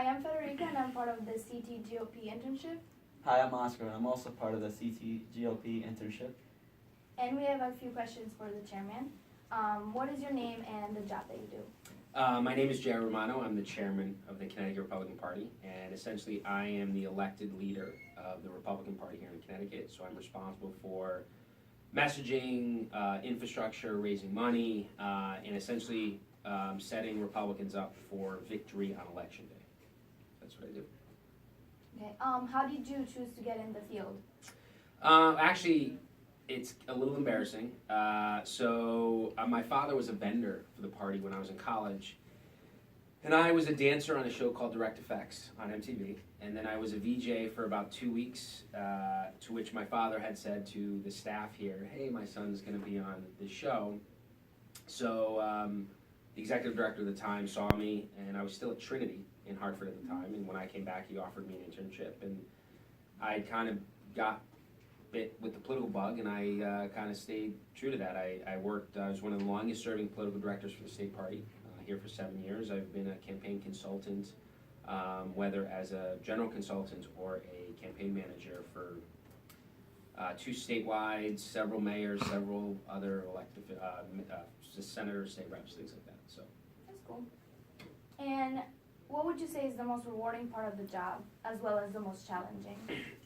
I'm Federica and I'm part of the CT-GOP internship. Hi, I'm Oscar and I'm also part of the CT-GOP internship. And we have a few questions for the chairman. What is your name and the job that you do? My name is Chairman Romano. I'm the chairman of the Connecticut Republican Party, and essentially I am the elected leader of the Republican Party here in Connecticut, so I'm responsible for messaging, infrastructure, raising money, and essentially setting Republicans up for victory on Election Day. That's what I do. Okay. How did you choose to get in the field? Actually, it's a little embarrassing. My father was a vendor for the party when I was in college, and I was a dancer on a show called Direct Effects on MTV, and then I was a VJ for about 2 weeks, to which my father had said to the staff here, hey, my son's going to be on this show. So the executive director at the time saw me, and I was still at Trinity in Hartford at the time, and when I came back he offered me an internship, and I kind of got bit with the political bug, and I kind of stayed true to that. I worked, I was one of the longest serving political directors for the state party, here for 7 years. I've been a campaign consultant, whether as a general consultant or a campaign manager for 2 statewide, several mayors, several other elected senators, state reps, things like that. So That's cool. And what would you say is the most rewarding part of the job, as well as the most challenging?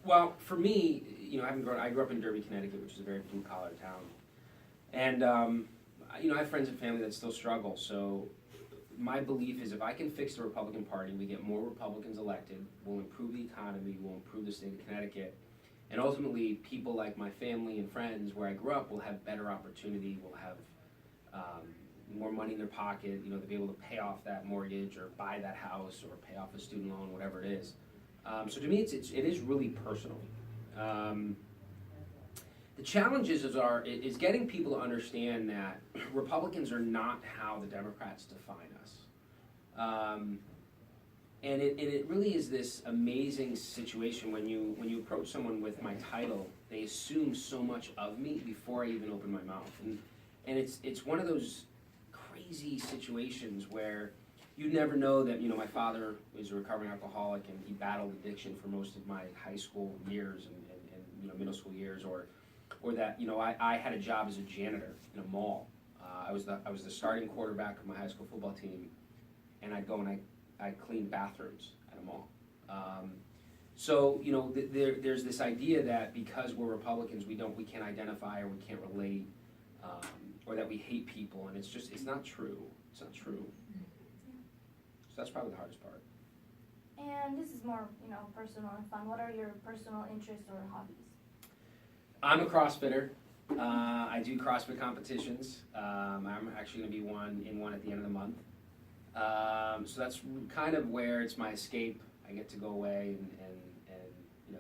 Well, for me, I grew up in Derby, Connecticut, which is a very blue-collar town, and I have friends and family that still struggle. So my belief is if I can fix the Republican Party, we get more Republicans elected, we'll improve the economy, we'll improve the state of Connecticut, and ultimately people like my family and friends where I grew up will have better opportunity, will have more money in their pocket, they'll be able to pay off that mortgage or buy that house or pay off a student loan, whatever it is. So to me, it is really personal. The challenge is getting people to understand that Republicans are not how the Democrats define us. And it really is this amazing situation when you approach someone with my title, they assume so much of me before I even open my mouth. And it's one of those crazy situations where you never know that, my father was a recovering alcoholic and he battled addiction for most of my high school years and middle school years, or that, I had a job as a janitor in a mall. I was the starting quarterback of my high school football team, and I'd go and I cleaned bathrooms at a mall. So there's this idea that because we're Republicans, we can't identify or we can't relate, or that we hate people, and it's not true. It's not true. So that's probably the hardest part. And this is more, personal and fun. What are your personal interests or hobbies? I'm a CrossFitter. I do CrossFit competitions. I'm actually going to be in one at the end of the month. So that's kind of where it's my escape. I get to go away and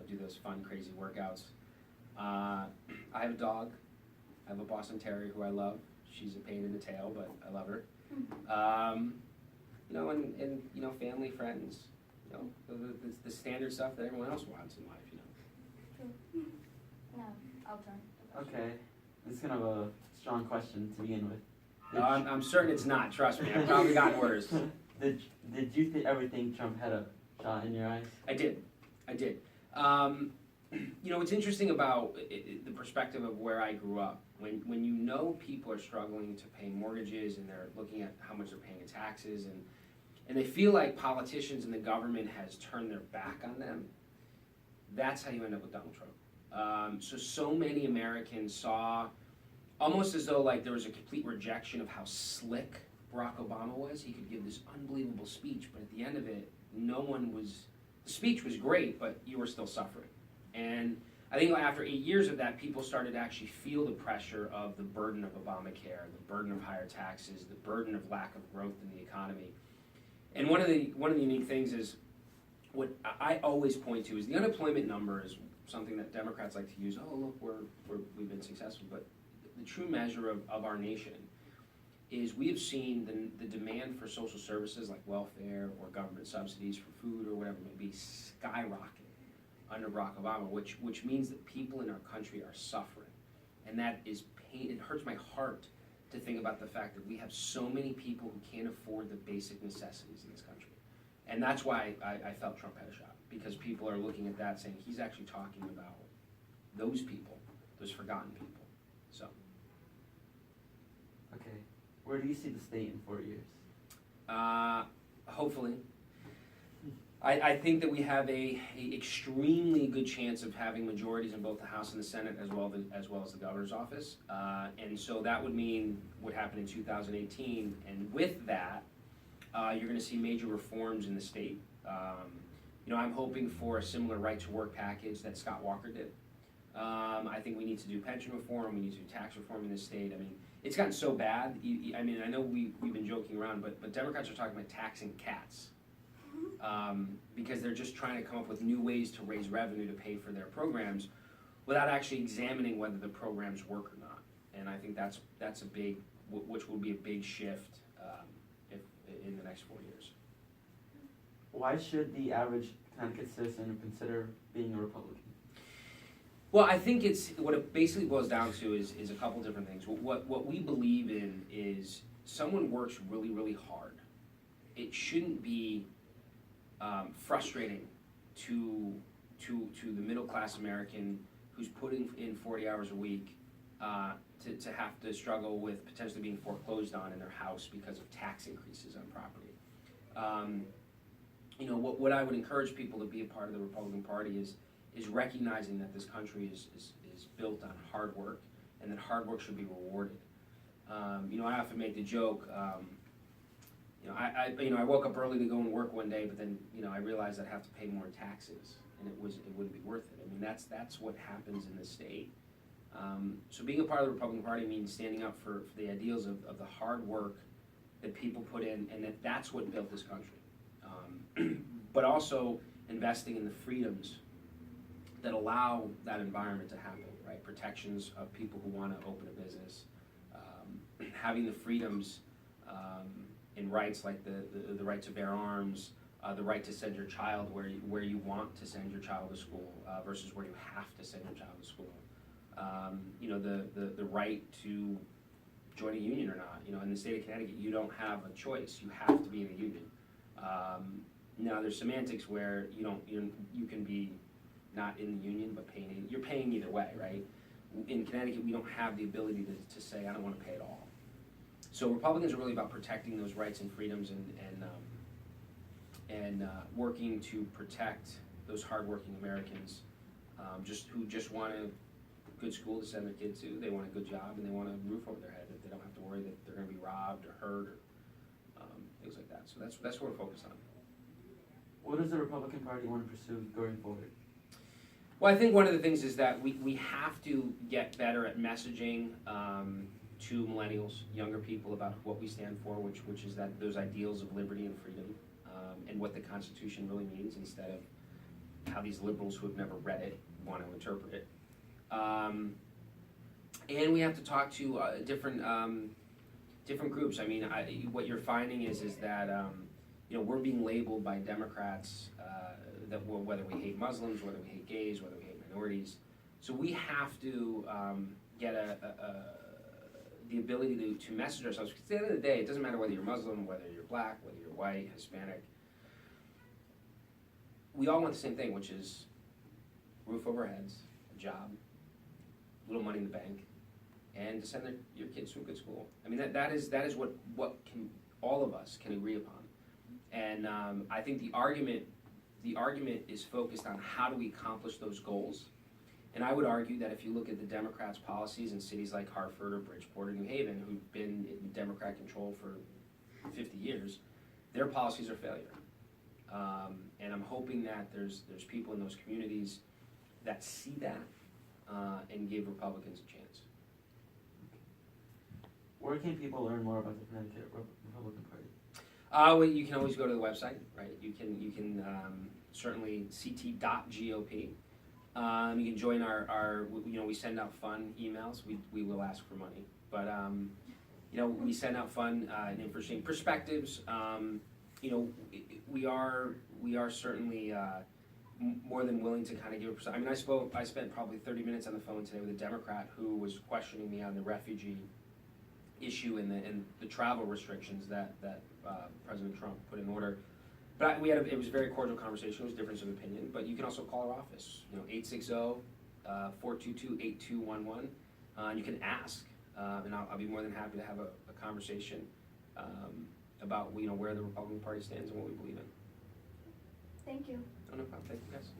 do those fun, crazy workouts. I have a dog. I have a Boston Terrier who I love. She's a pain in the tail, but I love her. And family, friends. The standard stuff that everyone else wants in life. True. No, I'll turn. Okay, this is kind of a strong question to begin with. I'm certain it's not. Trust me, I've probably gotten worse. Did you ever think Trump had a shot in your eyes? I did. What's interesting about the perspective of where I grew up, when people are struggling to pay mortgages and they're looking at how much they're paying in taxes and they feel like politicians and the government has turned their back on them, that's how you end up with Donald Trump. So many Americans saw almost as though like there was a complete rejection of how slick Barack Obama was. He could give this unbelievable speech, but at the end of it, the speech was great, but you were still suffering. And I think after 8 years of that, people started to actually feel the pressure of the burden of Obamacare, the burden of higher taxes, the burden of lack of growth in the economy. And one of the unique things is, what I always point to is the unemployment number is something that Democrats like to use. Oh, look, we've been successful. But the true measure of our nation is we have seen the demand for social services like welfare or government subsidies for food or whatever it may be skyrocket under Barack Obama, which means that people in our country are suffering. And that is pain. It hurts my heart to think about the fact that we have so many people who can't afford the basic necessities in this country. And that's why I felt Trump had a shot, because people are looking at that saying, he's actually talking about those people, those forgotten people, so. Okay. Where do you see the state in 4 years? Hopefully. I think that we have a extremely good chance of having majorities in both the House and the Senate, as well as the governor's office. And so that would mean what happened in 2018, and with that, you're gonna see major reforms in the state. I'm hoping for a similar right-to-work package that Scott Walker did. I think we need to do pension reform, we need to do tax reform in this state. I mean, it's gotten so bad, I know we've been joking around, but Democrats are talking about taxing cats. Because they're just trying to come up with new ways to raise revenue to pay for their programs without actually examining whether the programs work or not. And I think that's a big, which will be a big shift if in the next 4 years. Why should the average Connecticut citizen consider being a Republican? Well, I think what it basically boils down to is a couple different things. What we believe in is someone works really, really hard. It shouldn't be frustrating to the middle class American who's putting in 40 hours a week to have to struggle with potentially being foreclosed on in their house because of tax increases on property. What I would encourage people to be a part of the Republican Party is recognizing that this country is built on hard work, and that hard work should be rewarded. I often make the joke. I woke up early to go and work one day, but then I realized I'd have to pay more taxes, and it wouldn't be worth it. I mean, that's what happens in this state. So being a part of the Republican Party means standing up for the ideals of the hard work that people put in, and that's what built this country. But also investing in the freedoms that allow that environment to happen, right? Protections of people who want to open a business, having the freedoms and rights like the right to bear arms, the right to send your child where you want to send your child to school versus where you have to send your child to school. The right to join a union or not. In the state of Connecticut, you don't have a choice. You have to be in a union. Now, there's semantics where you can be not in the union but you're paying either way, right? In Connecticut, we don't have the ability to say I don't want to pay at all. So Republicans are really about protecting those rights and freedoms and working to protect those hardworking Americans who just want a good school to send their kids to. They want a good job, and they want a roof over their head, that they don't have to worry that they're going to be robbed or hurt or things like that. So that's what we're focused on. What does the Republican Party want to pursue going forward? Well, I think one of the things is that we have to get better at messaging to millennials, younger people, about what we stand for, which is that those ideals of liberty and freedom, and what the Constitution really means, instead of how these liberals who have never read it want to interpret it. And we have to talk to different groups. I mean, what you're finding is that we're being labeled by Democrats that whether we hate Muslims, whether we hate gays, whether we hate minorities. So we have to get the ability to message ourselves. Because at the end of the day, it doesn't matter whether you're Muslim, whether you're black, whether you're white, Hispanic. We all want the same thing, which is roof over our heads, a job, a little money in the bank, and to send your kids to a good school. I mean, that is what can all of us can agree upon. And I think the argument is focused on how do we accomplish those goals. And I would argue that if you look at the Democrats' policies in cities like Hartford or Bridgeport or New Haven, who've been in Democrat control for 50 years, their policies are failure. And I'm hoping that there's people in those communities that see that and give Republicans a chance. Where can people learn more about the Connecticut Republican Party? Well, you can always go to the website, right? You can certainly ct.gop. You can join our we send out fun emails. We will ask for money, but we send out fun and interesting perspectives. We are certainly more than willing to kind of give a perspective. I mean, I spent probably 30 minutes on the phone today with a Democrat who was questioning me on the refugee issue and the travel restrictions that President Trump put in order. But it was a very cordial conversation, it was a difference of opinion, but you can also call our office, 860-422-8211, and you can ask, and I'll be more than happy to have a conversation about, where the Republican Party stands and what we believe in. Thank you. Oh, no problem, thank you guys.